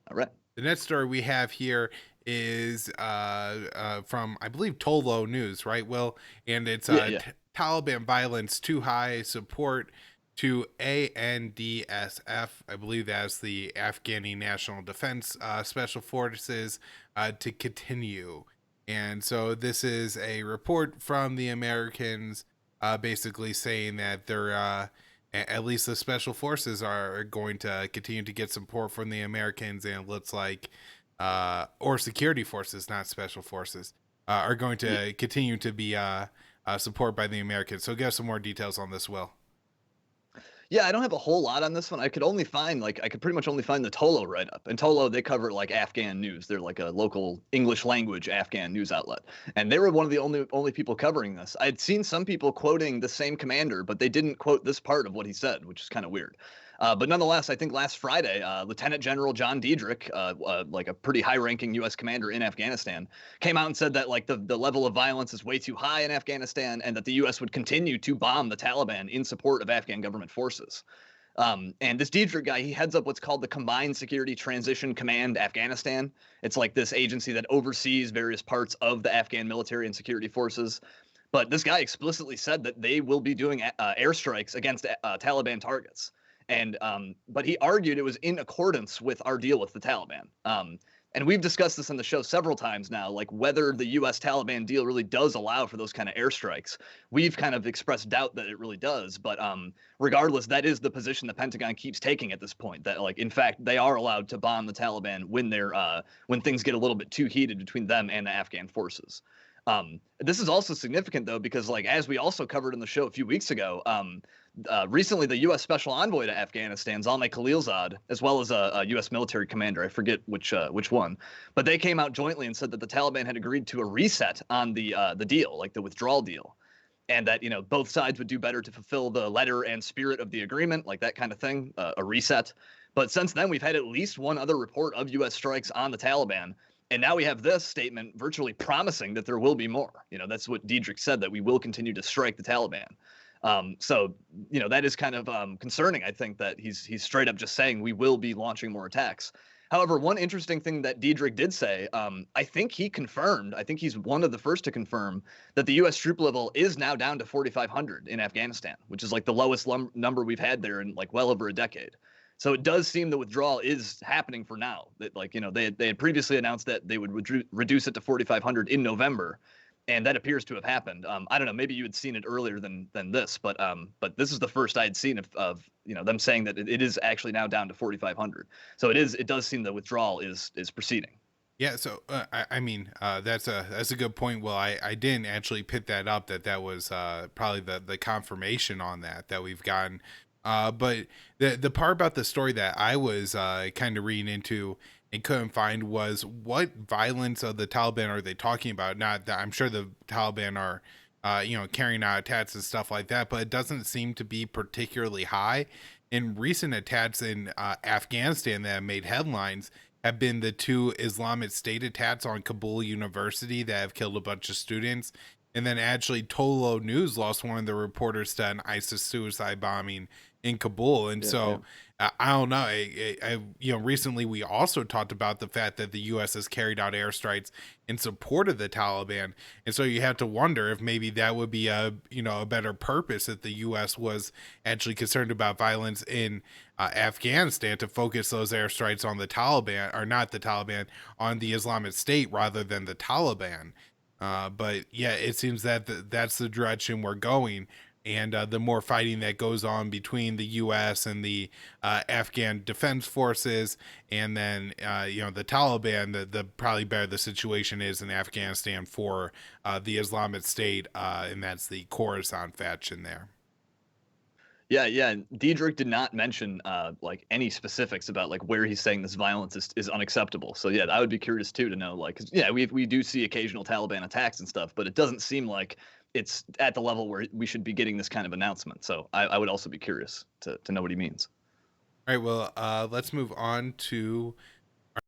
All right. The next story we have here is from, I believe, Tolo News, right, Will? And it's Yeah, yeah. Taliban violence too high, support to ANDSF. I believe that's the Afghani National Defense Special Forces to continue. And so this is a report from the Americans basically saying that they're. At least the special forces are going to continue to get support from the Americans, and it looks like, or security forces, not special forces, are going Yeah. to continue to be supported by the Americans. So, give us some more details on this, Will. Yeah, I don't have a whole lot on this one. I could only find I could pretty much only find the Tolo write up. And Tolo, they cover like Afghan news. They're like a local English language Afghan news outlet. And they were one of the only people covering this. I'd seen some people quoting the same commander, but they didn't quote this part of what he said, which is kind of weird. But nonetheless, I think last Friday, Lieutenant General John Diedrich, like a pretty high-ranking U.S. commander in Afghanistan, came out and said that like the level of violence is way too high in Afghanistan, and that the U.S. would continue to bomb the Taliban in support of Afghan government forces. And this Diedrich guy, he heads up what's called the Combined Security Transition Command Afghanistan. It's like this agency that oversees various parts of the Afghan military and security forces. But this guy explicitly said that they will be doing airstrikes against Taliban targets. But he argued it was in accordance with our deal with the Taliban. And we've discussed this on the show several times now, like whether the U.S. Taliban deal really does allow for those kind of airstrikes. We've kind of expressed doubt that it really does, but regardless, that is the position the Pentagon keeps taking at this point. That, like, in fact, they are allowed to bomb the Taliban when things get a little bit too heated between them and the Afghan forces. This is also significant though, because like as we also covered in the show a few weeks ago, recently the U.S. Special Envoy to Afghanistan, Zalmay Khalilzad, as well as a U.S. military commander, I forget which one, but they came out jointly and said that the Taliban had agreed to a reset on the deal, like the withdrawal deal, and that both sides would do better to fulfill the letter and spirit of the agreement, like that kind of thing, a reset. But since then, we've had at least one other report of U.S. strikes on the Taliban. And now we have this statement virtually promising that there will be more. That's what Diedrich said, that we will continue to strike the Taliban. So that is kind of concerning. I think that he's straight up just saying we will be launching more attacks. However, one interesting thing that Diedrich did say, I think he's one of the first to confirm that the U.S. troop level is now down to 4,500 in Afghanistan, which is like the lowest number we've had there in like well over a decade. So it does seem the withdrawal is happening for now. That they had previously announced that they would reduce it to 4,500 in November, and that appears to have happened. I don't know, maybe you had seen it earlier than this, but this is the first I had seen of them saying that it is actually now down to 4,500. So it does seem the withdrawal is proceeding. Yeah, so I mean that's a good point. Well, I didn't actually pick that up, that was probably the confirmation on that we've gotten. But the part about the story that I was kind of reading into and couldn't find was what violence of the Taliban are they talking about? Not that I'm sure the Taliban are carrying out attacks and stuff like that, but it doesn't seem to be particularly high. In recent attacks in Afghanistan that have made headlines have been the two Islamic State attacks on Kabul University that have killed a bunch of students. And then actually, Tolo News lost one of the reporters to an ISIS suicide bombing in Kabul. And Yeah, yeah. so I don't know. Recently we also talked about the fact that the U.S. has carried out airstrikes in support of the Taliban, and so you have to wonder if maybe that would be a better purpose if the U.S. was actually concerned about violence in Afghanistan to focus those airstrikes on the Taliban, or not the Taliban, on the Islamic State rather than the Taliban. But yeah, it seems that that's the direction we're going. And the more fighting that goes on between the U.S. and the Afghan defense forces, and then the Taliban, the probably better the situation is in Afghanistan for the Islamic State, and that's the Khorasan faction there. Yeah, yeah. Diedrich did not mention like any specifics about like where he's saying this violence is unacceptable. So yeah, I would be curious too to know, like, 'cause, yeah, we do see occasional Taliban attacks and stuff, but it doesn't seem like it's at the level where we should be getting this kind of announcement. So I would also be curious to know what he means. All right, well, let's move on to